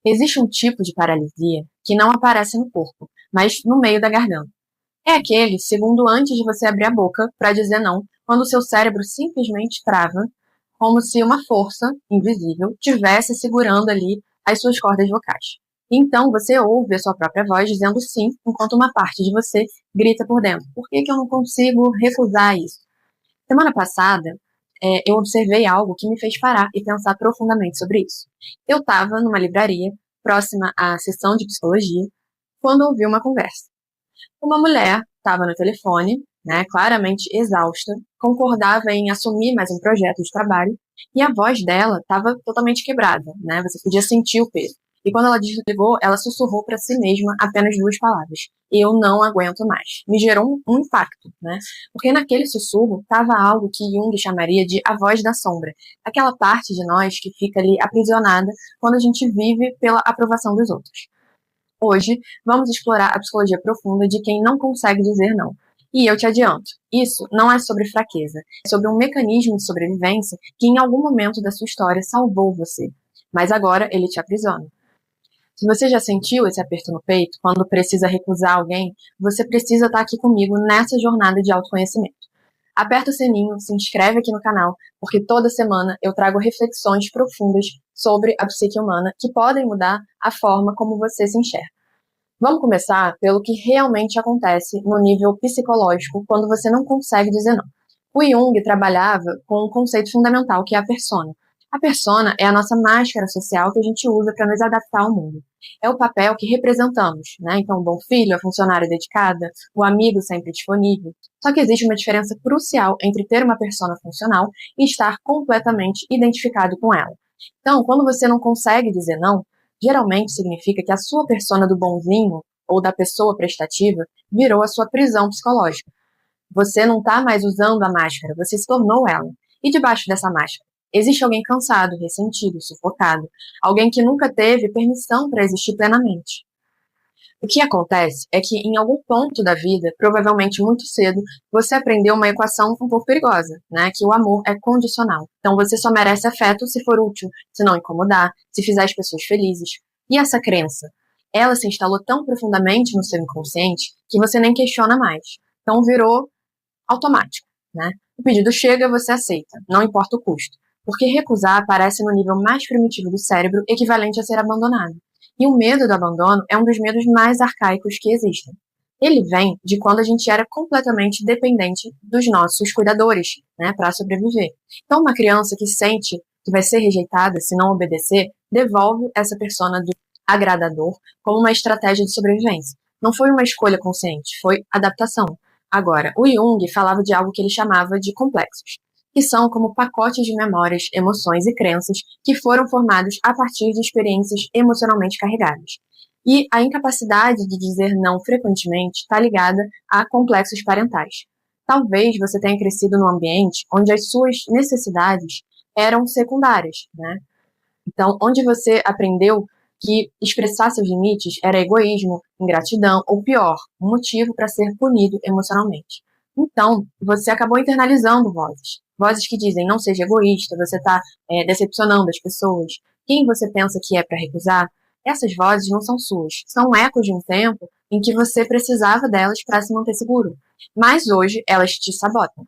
Existe um tipo de paralisia que não aparece no corpo, mas no meio da garganta. É aquele segundo antes de você abrir a boca para dizer não, quando o seu cérebro simplesmente trava, como se uma força invisível tivesse segurando ali as suas cordas vocais. Então você ouve a sua própria voz dizendo sim, enquanto uma parte de você grita por dentro. Por que eu não consigo recusar isso? Semana passada, eu observei algo que me fez parar e pensar profundamente sobre isso. Eu estava numa livraria, próxima à sessão de psicologia, quando ouvi uma conversa. Uma mulher estava no telefone, né, claramente exausta, concordava em assumir mais um projeto de trabalho, e a voz dela estava totalmente quebrada, né, você podia sentir o peso. E quando ela desligou, ela sussurrou para si mesma apenas duas palavras: eu não aguento mais. Me gerou um impacto, né? Porque naquele sussurro estava algo que Jung chamaria de a voz da sombra, aquela parte de nós que fica ali aprisionada quando a gente vive pela aprovação dos outros. Hoje, vamos explorar a psicologia profunda de quem não consegue dizer não. E eu te adianto, isso não é sobre fraqueza, é sobre um mecanismo de sobrevivência que em algum momento da sua história salvou você, mas agora ele te aprisiona. Se você já sentiu esse aperto no peito quando precisa recusar alguém, você precisa estar aqui comigo nessa jornada de autoconhecimento. Aperta o sininho, se inscreve aqui no canal, porque toda semana eu trago reflexões profundas sobre a psique humana que podem mudar a forma como você se enxerga. Vamos começar pelo que realmente acontece no nível psicológico quando você não consegue dizer não. O Jung trabalhava com um conceito fundamental que é a persona. A persona é a nossa máscara social que a gente usa para nos adaptar ao mundo. É o papel que representamos, né? Então, o bom filho, a funcionária dedicada, o amigo sempre disponível. Só que existe uma diferença crucial entre ter uma persona funcional e estar completamente identificado com ela. Então, quando você não consegue dizer não, geralmente significa que a sua persona do bonzinho ou da pessoa prestativa virou a sua prisão psicológica. Você não está mais usando a máscara, você se tornou ela. E debaixo dessa máscara, existe alguém cansado, ressentido, sufocado, alguém que nunca teve permissão para existir plenamente. O que acontece é que, em algum ponto da vida, provavelmente muito cedo, você aprendeu uma equação um pouco perigosa, né? Que o amor é condicional. Então você só merece afeto se for útil, se não incomodar, se fizer as pessoas felizes. E essa crença, ela se instalou tão profundamente no seu inconsciente que você nem questiona mais. Então virou automático, né? O pedido chega, você aceita, não importa o custo. Porque recusar aparece no nível mais primitivo do cérebro, equivalente a ser abandonado. E o medo do abandono é um dos medos mais arcaicos que existem. Ele vem de quando a gente era completamente dependente dos nossos cuidadores, né, para sobreviver. Então, uma criança que sente que vai ser rejeitada se não obedecer, devolve essa persona do agradador como uma estratégia de sobrevivência. Não foi uma escolha consciente, foi adaptação. Agora, o Jung falava de algo que ele chamava de complexos, que são como pacotes de memórias, emoções e crenças que foram formados a partir de experiências emocionalmente carregadas. E a incapacidade de dizer não frequentemente está ligada a complexos parentais. Talvez você tenha crescido num ambiente onde as suas necessidades eram secundárias, né? Então, onde você aprendeu que expressar seus limites era egoísmo, ingratidão ou pior, um motivo para ser punido emocionalmente. Então, você acabou internalizando vozes. Vozes que dizem não seja egoísta, você está decepcionando as pessoas. Quem você pensa que é para recusar? Essas vozes não são suas, são ecos de um tempo em que você precisava delas para se manter seguro. Mas hoje elas te sabotam.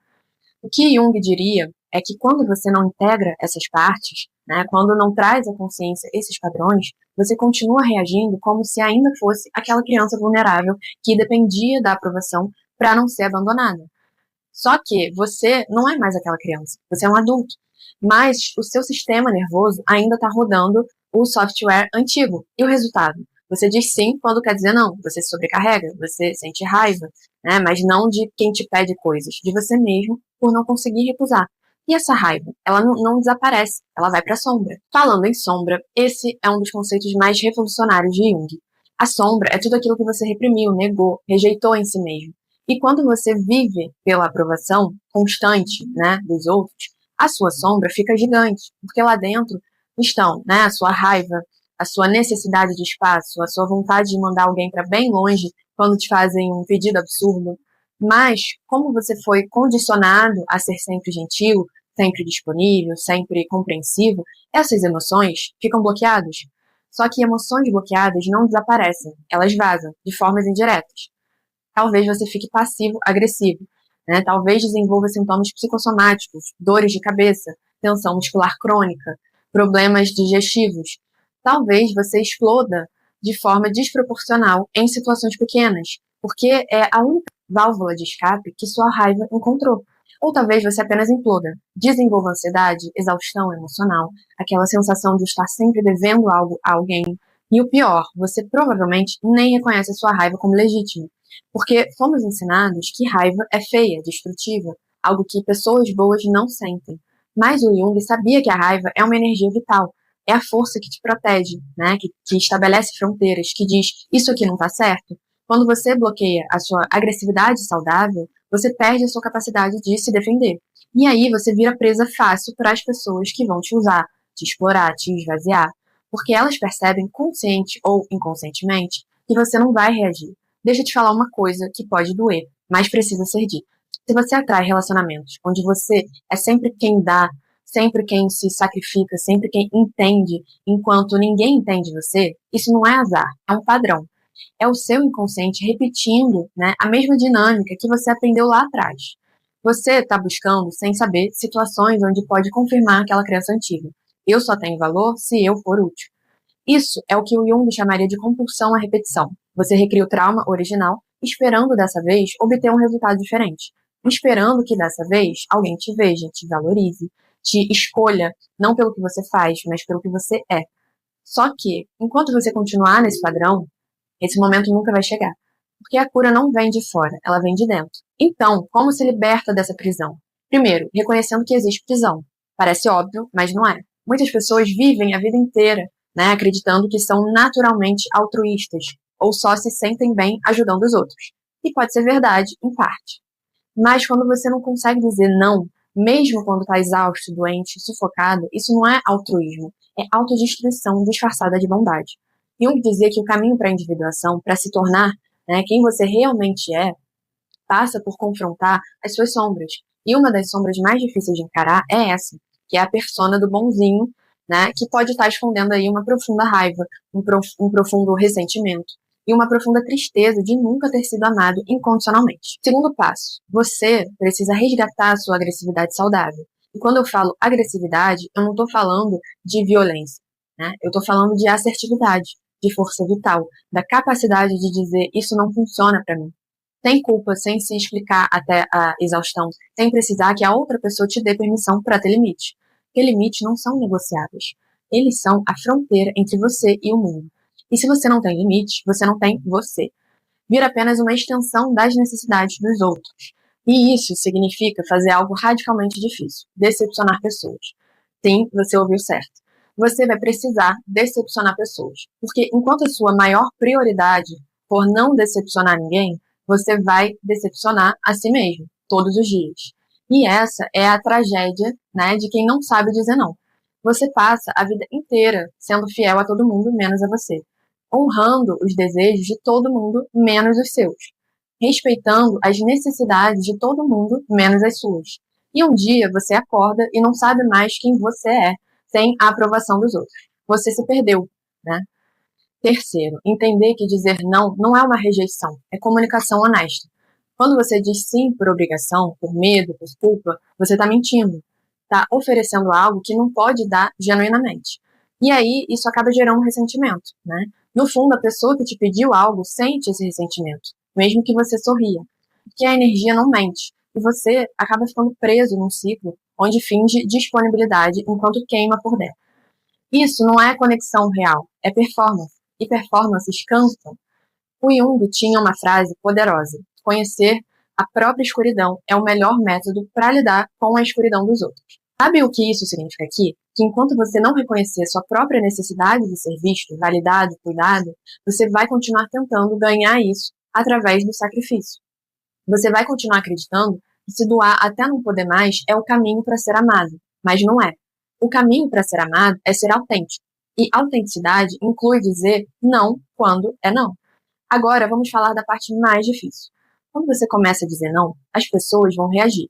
O que Jung diria é que quando você não integra essas partes, né, quando não traz à consciência esses padrões, você continua reagindo como se ainda fosse aquela criança vulnerável que dependia da aprovação para não ser abandonada. Só que você não é mais aquela criança, você é um adulto, mas o seu sistema nervoso ainda está rodando o software antigo. E o resultado? Você diz sim quando quer dizer não, você se sobrecarrega, você sente raiva, né, mas não de quem te pede coisas, de você mesmo por não conseguir recusar. E essa raiva, ela não desaparece, ela vai para a sombra. Falando em sombra, esse é um dos conceitos mais revolucionários de Jung. A sombra é tudo aquilo que você reprimiu, negou, rejeitou em si mesmo. E quando você vive pela aprovação constante, né, dos outros, a sua sombra fica gigante, porque lá dentro estão, né, a sua raiva, a sua necessidade de espaço, a sua vontade de mandar alguém para bem longe quando te fazem um pedido absurdo. Mas, como você foi condicionado a ser sempre gentil, sempre disponível, sempre compreensivo, essas emoções ficam bloqueadas. Só que emoções bloqueadas não desaparecem, elas vazam, de formas indiretas. Talvez você fique passivo-agressivo, né? Talvez desenvolva sintomas psicossomáticos, dores de cabeça, tensão muscular crônica, problemas digestivos. Talvez você exploda de forma desproporcional em situações pequenas, porque é a única válvula de escape que sua raiva encontrou. Ou talvez você apenas imploda, desenvolva ansiedade, exaustão emocional, aquela sensação de estar sempre devendo algo a alguém. E o pior, você provavelmente nem reconhece a sua raiva como legítima, porque fomos ensinados que raiva é feia, destrutiva, algo que pessoas boas não sentem. Mas o Jung sabia que a raiva é uma energia vital, é a força que te protege, né? Que estabelece fronteiras, que diz isso aqui não está certo. Quando você bloqueia a sua agressividade saudável, você perde a sua capacidade de se defender. E aí você vira presa fácil para as pessoas que vão te usar, te explorar, te esvaziar. Porque elas percebem, consciente ou inconscientemente, que você não vai reagir. Deixa eu te falar uma coisa que pode doer, mas precisa ser dita. Se você atrai relacionamentos onde você é sempre quem dá, sempre quem se sacrifica, sempre quem entende, enquanto ninguém entende você, isso não é azar, é um padrão. É o seu inconsciente repetindo, né, a mesma dinâmica que você aprendeu lá atrás. Você está buscando, sem saber, situações onde pode confirmar aquela crença antiga. Eu só tenho valor se eu for útil. Isso é o que o Jung chamaria de compulsão à repetição. Você recria o trauma original, esperando dessa vez obter um resultado diferente. Esperando que dessa vez alguém te veja, te valorize, te escolha, não pelo que você faz, mas pelo que você é. Só que, enquanto você continuar nesse padrão, esse momento nunca vai chegar. Porque a cura não vem de fora, ela vem de dentro. Então, como se liberta dessa prisão? Primeiro, reconhecendo que existe prisão. Parece óbvio, mas não é. Muitas pessoas vivem a vida inteira, né, acreditando que são naturalmente altruístas, ou só se sentem bem ajudando os outros. E pode ser verdade, em parte. Mas quando você não consegue dizer não, mesmo quando está exausto, doente, sufocado, isso não é altruísmo, é autodestruição disfarçada de bondade. Jung dizia que o caminho para a individuação, para se tornar, né, quem você realmente é, passa por confrontar as suas sombras. E uma das sombras mais difíceis de encarar é essa, que é a persona do bonzinho, né, que pode estar escondendo aí uma profunda raiva, um profundo ressentimento e uma profunda tristeza de nunca ter sido amado incondicionalmente. Segundo passo, você precisa resgatar a sua agressividade saudável. E quando eu falo agressividade, eu não estou falando de violência, né? Eu estou falando de assertividade, de força vital, da capacidade de dizer isso não funciona para mim. Sem culpa, sem se explicar até a exaustão, sem precisar que a outra pessoa te dê permissão para ter limite. Porque limites não são negociáveis. Eles são a fronteira entre você e o mundo. E se você não tem limite, você não tem você. Vira apenas uma extensão das necessidades dos outros. E isso significa fazer algo radicalmente difícil, decepcionar pessoas. Sim, você ouviu certo. Você vai precisar decepcionar pessoas. Porque enquanto a sua maior prioridade for não decepcionar ninguém, você vai decepcionar a si mesmo, todos os dias. E essa é a tragédia, né, de quem não sabe dizer não. Você passa a vida inteira sendo fiel a todo mundo, menos a você. Honrando os desejos de todo mundo, menos os seus. Respeitando as necessidades de todo mundo, menos as suas. E um dia você acorda e não sabe mais quem você é, sem a aprovação dos outros. Você se perdeu, né? Terceiro, entender que dizer não não é uma rejeição, é comunicação honesta. Quando você diz sim por obrigação, por medo, por culpa, você está mentindo. Está oferecendo algo que não pode dar genuinamente. E aí, isso acaba gerando ressentimento, né? No fundo, a pessoa que te pediu algo sente esse ressentimento, mesmo que você sorria. Porque a energia não mente. E você acaba ficando preso num ciclo onde finge disponibilidade enquanto queima por dentro. Isso não é conexão real, é performance. E performances cansam. O Jung tinha uma frase poderosa: conhecer a própria escuridão é o melhor método para lidar com a escuridão dos outros. Sabe o que isso significa aqui? Que enquanto você não reconhecer a sua própria necessidade de ser visto, validado, cuidado, você vai continuar tentando ganhar isso através do sacrifício. Você vai continuar acreditando que se doar até não poder mais é o caminho para ser amado, mas não é. O caminho para ser amado é ser autêntico. E autenticidade inclui dizer não quando é não. Agora vamos falar da parte mais difícil. Quando você começa a dizer não, as pessoas vão reagir.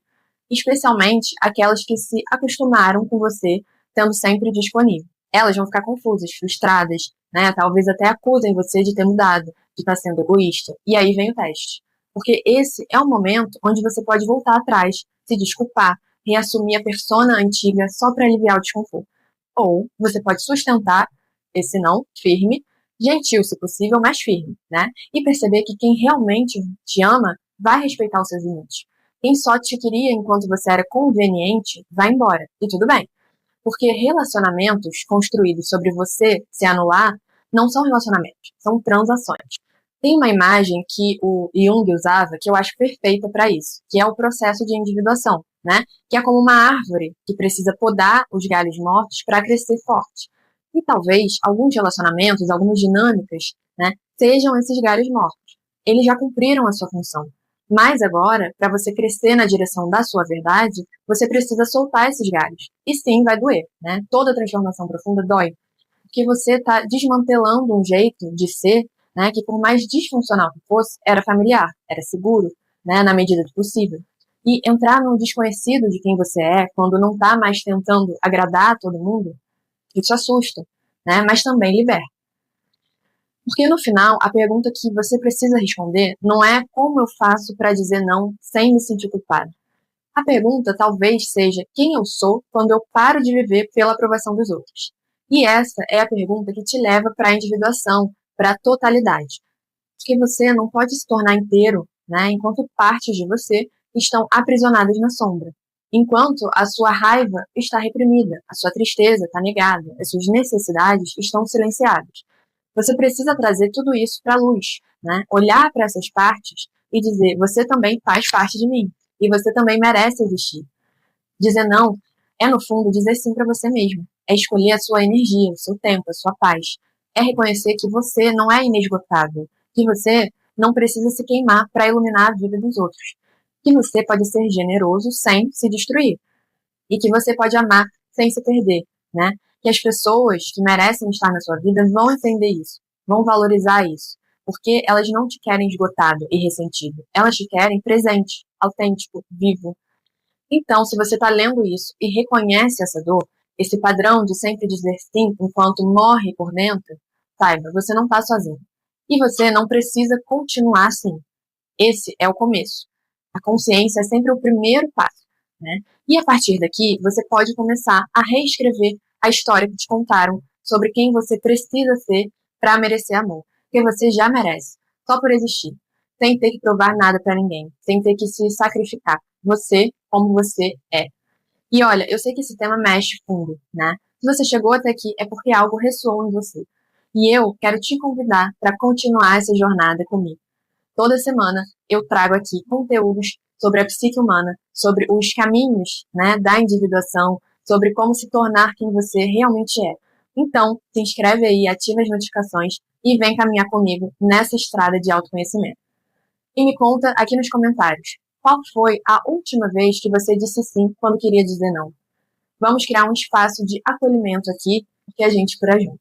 Especialmente aquelas que se acostumaram com você tendo sempre disponível. elas vão ficar confusas, frustradas, né? Talvez até acusem você de ter mudado, de estar sendo egoísta. E aí vem o teste. Porque esse é um momento onde você pode voltar atrás, se desculpar, reassumir a persona antiga só para aliviar o desconforto. Ou você pode sustentar esse não firme, gentil se possível, mas firme, né? E perceber que quem realmente te ama vai respeitar os seus limites. Quem só te queria enquanto você era conveniente, vai embora. E tudo bem. Porque relacionamentos construídos sobre você se anular não são relacionamentos, são transações. Tem uma imagem que o Jung usava que eu acho perfeita para isso, que é o processo de individuação, né? Que é como uma árvore que precisa podar os galhos mortos para crescer forte. E talvez alguns relacionamentos, algumas dinâmicas, né, sejam esses galhos mortos. Eles já cumpriram a sua função. Mas agora, para você crescer na direção da sua verdade, você precisa soltar esses galhos. E sim, vai doer, né? Toda transformação profunda dói. Porque você está desmantelando um jeito de ser, né, que por mais disfuncional que fosse, era familiar, era seguro, né, na medida do possível. E entrar no desconhecido de quem você é, quando não está mais tentando agradar a todo mundo, isso assusta, né, mas também liberta. Porque no final, a pergunta que você precisa responder não é como eu faço para dizer não sem me sentir culpado. A pergunta talvez seja quem eu sou quando eu paro de viver pela aprovação dos outros. E essa é a pergunta que te leva para a individuação, para a totalidade. Porque você não pode se tornar inteiro, né, enquanto partes de você estão aprisionadas na sombra. Enquanto a sua raiva está reprimida, a sua tristeza está negada, as suas necessidades estão silenciadas. Você precisa trazer tudo isso para a luz, né? Olhar para essas partes e dizer, você também faz parte de mim. E você também merece existir. Dizer não é, no fundo, dizer sim para você mesmo. É escolher a sua energia, o seu tempo, a sua paz. É reconhecer que você não é inesgotável. Que você não precisa se queimar para iluminar a vida dos outros. Que você pode ser generoso sem se destruir. E que você pode amar sem se perder, né? Que as pessoas que merecem estar na sua vida vão entender isso, vão valorizar isso, porque elas não te querem esgotado e ressentido, elas te querem presente, autêntico, vivo. Então, se você está lendo isso e reconhece essa dor, esse padrão de sempre dizer sim enquanto morre por dentro, saiba, você não está sozinho. E você não precisa continuar assim. Esse é o começo. A consciência é sempre o primeiro passo, né? E a partir daqui, você pode começar a reescrever a história que te contaram sobre quem você precisa ser para merecer amor. Porque você já merece, só por existir, sem ter que provar nada para ninguém, sem ter que se sacrificar. Você, como você é. E olha, eu sei que esse tema mexe fundo, né? Se você chegou até aqui, é porque algo ressoou em você. E eu quero te convidar para continuar essa jornada comigo. Toda semana eu trago aqui conteúdos sobre a psique humana, sobre os caminhos, né, da individuação, sobre como se tornar quem você realmente é. Então, se inscreve aí, ativa as notificações e vem caminhar comigo nessa estrada de autoconhecimento. E me conta aqui nos comentários, qual foi a última vez que você disse sim quando queria dizer não? Vamos criar um espaço de acolhimento aqui, que a gente por junto.